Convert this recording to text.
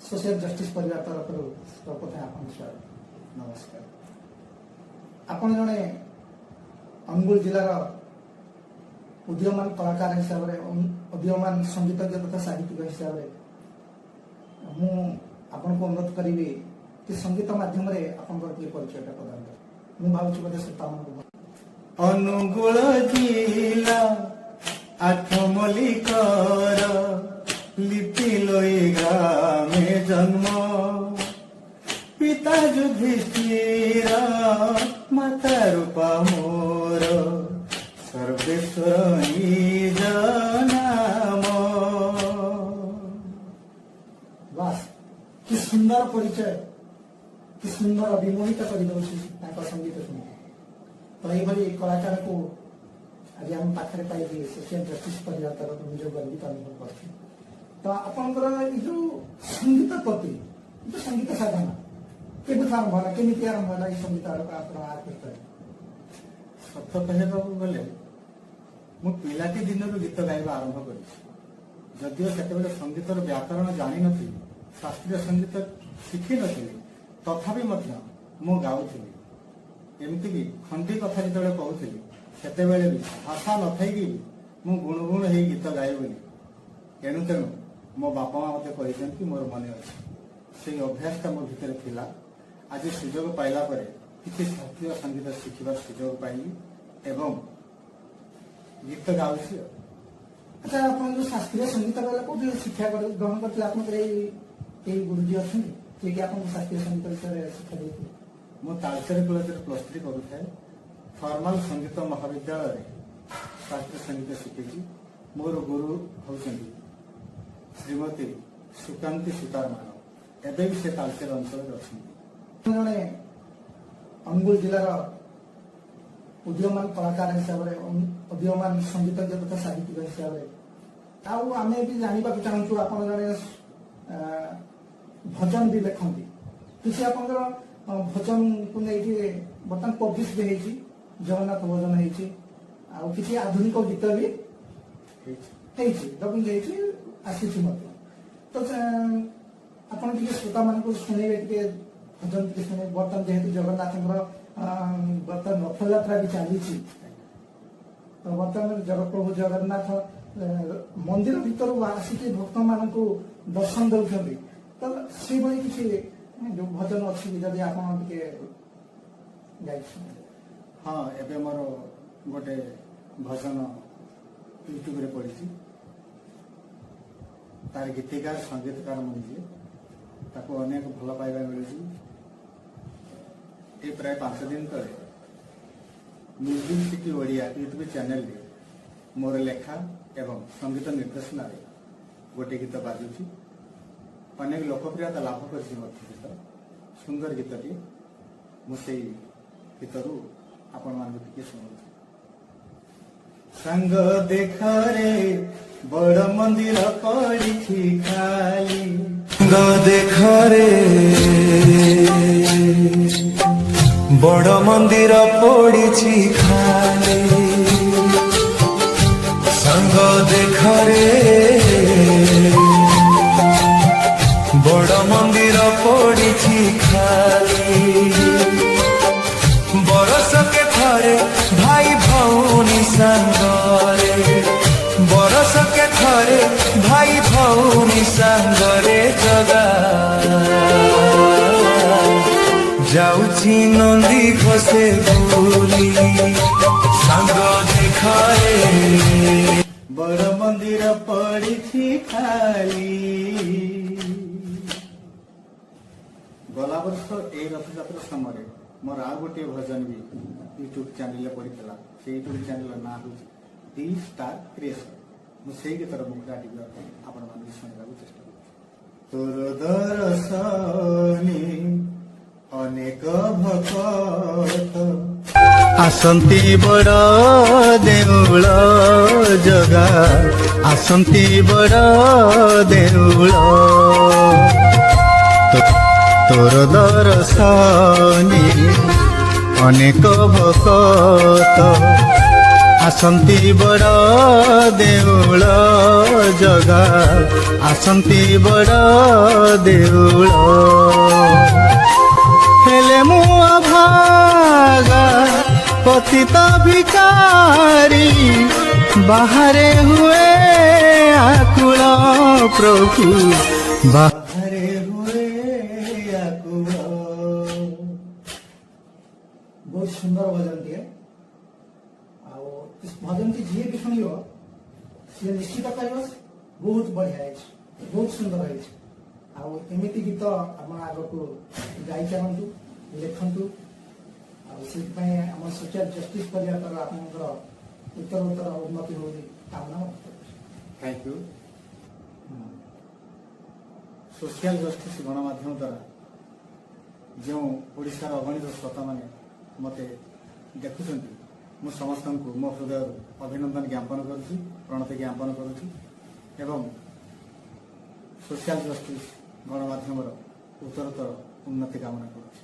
Social justice परिवार तरफ सर्वप्रथम आपन सर नमस्कार। आपन जने अनुगुल जिलार उदीयमान कलाकार हिसाब से उदीयमान संगीतज्ञ तथा साहित्यिक हिसाब से मु आपन को अनुरोध करी कि संगीत माध्यम रे आपन के परिचय प्रदान कर मु भावुची बोले श्रोता अनुगुल जिला आठमल्लिकर लिपिलोई ग्रामे जन्म पिता युधिष्ठिर माता रूपा मोर सर्वेश्वर निज नाम। बस कि सुंदर परिचय कि सुंदर विमोहित कर संगीत शुणी तो यही कलाकार को आज आम पाखे पाई सोशल जस्टिस परिवार तरफ निज गर्वित अनुभव कर तो आपंकर जो संगीत प्रति जो संगीत साधना केमी आरंभ है केमी आरंभ है ये संगीत सत कहवा गले मु पिलाटी दिन गीत गाइबा आरंभ कर जदिओ से संगीतर व्याकरण जानी नी शास्त्रीय संगीत शिखी नी तथापि मु गाउली एमती कि खंडी कथा जो कहूली से भी भाषा न थी मु गुणगुण हो गीत गाए बोली एणु तेणु मो बापा माँ मत कहते मोर मन अच्छे से अभ्यासटा मो भीतर थिला आज सुजोग पाइला परे किसी शास्त्रीय संगीत शिखिबार सुजोग पाइली एवं गीत गाउछि। अच्छा आप जो शास्त्रीय संगीत कौन शिक्षा ग्रहण करते गुरुजी अच्छे कि आप शास्त्रीय संगीत विषय शिक्षा देते मु तालचेर कॉलेज +3 करुए फॉर्मल संगीत महाविद्यालय शास्त्रीय संगीत शिखी मोर गुरु होउछन्ति श्रीमती सुकांती सुतार मान एवं भी से तालचेर अंचल जड़े अनुगुल जिलार उदीयमान कलाकार हिसाब से उदीयमान संगीतज्ञ तथा साहित्यिक हिसाब से आम भी जानवा चाहूँ आप भजन भी लिखती किसी आप भजन को लेकिन बर्तमान पब्लिश भी होती जगन्नाथ भजन होती किसी आधुनिक गीत भी डबिंग आसी तो आपन श्रोता मान शुणे भजन शुणे बर्तमान जेहेतु जगन्नाथ बर्तमान रथ यात्रा भी चली तो बर्तमान प्रभु जगन्नाथ मंदिर भीतर आसिक भक्त मान दर्शन दौरान तो से किसी जो भजन अच्छी जदि आप हाँ एवं मोर गोटे भजन यूट्यूब रे पड़ी तार गीतिकार संगीतकार मुझे ताको अनेक भल पाइबा मिलूँ ये प्राय 5 दिन तले music city Odia YouTube channel रे मोर लेखा एवं संगीत निर्देशना रे गोटे गीत बाजुची अनेक लोकप्रियता लाभ कर गीत सुंदर गीतटी मुझे गीतरू आपण मान शुणु संग देख रे बड़ मंदिर पड़ी खाली संग देख रे बड़ मंदिर पड़ी खाली संग देख रे बड़ मंदिर पड़ी खाली बरस के थरे भाई भौनी संगरे बरस के थरे भाई भौनी संगरे जगा जाउची नंदी घसे बोली संग देखारे बड़ मंदिर पड़ी खाली। गला वर्ष ए रथयात्रा समय मोर आ गोटे भजन भी यूट्यूब चैनल पड़ा से यूट्यूब चैनल ना हूँ डी स्टार क्रिएशन मुझे गीतर मुखड़ा टी आपण शुणा चेष्टा तोर दर्शनी अनेक भक्त आसंती बड़ देउल जगा आसंती बड़ देउल तोर दर्शनी अनेक भक्त ଆସନ୍ତି ବଡ଼ ଦେଉଳ ଜଗା, ଆସନ୍ତି ବଡ଼ ଦେଉଳ। ହେଲେ ମୁଁ ଅଭାଗା ପତିତ ଭିକାରୀ, ବାହାରେ ହୁଏ ଆକୁଳ ପ୍ରଭୁ, ବାହାରେ ହୁଏ ଆକୁଳ। ବହୁତ ସୁନ୍ଦର ଭଜନଟିଏ। ଆଉ ଭଜନଟି ଯିଏ ବି ଶୁଣିବ ସିଏ ନିଶ୍ଚିତ କହିବ ବହୁତ ବଢିଆ ହେଇଛି, ବହୁତ ସୁନ୍ଦର ହେଇଛି। ଆଉ ଏମିତି ଗୀତ ଆପଣ ଆଗକୁ ଗାଇ ଚାଲନ୍ତୁ, ଲେଖନ୍ତୁ। ଆଉ ସେଥିପାଇଁ ଆମ ସୋସିଆଲ ଜଷ୍ଟିସ କରିବା ଦ୍ୱାରା ଆପଣଙ୍କର ଉତ୍ତର ଉନ୍ନତି ହେଉଛି କାମନା କରୁଛି। Thank you. ସୋସିଆଲ ଜଷ୍ଟିସ ଗଣମାଧ୍ୟମ ଦ୍ୱାରା ଯେଉଁ ଓଡ଼ିଶାର ଅଗଣିତ ଶ୍ରୋତାମାନେ ମୋତେ ଦେଖୁଛନ୍ତି, ମୁଁ ସମସ୍ତଙ୍କୁ ମୋ ହୃଦୟରୁ ଅଭିନନ୍ଦନ ଜ୍ଞାପନ କରୁଛି, ପ୍ରଣତି ଜ୍ଞାପନ କରୁଛି ଏବଂ ସୋସିଆଲ ଜଷ୍ଟିସ ଗଣମାଧ୍ୟମର ଉତ୍ତରୋତ୍ତର ଉନ୍ନତି କାମନା କରୁଛି।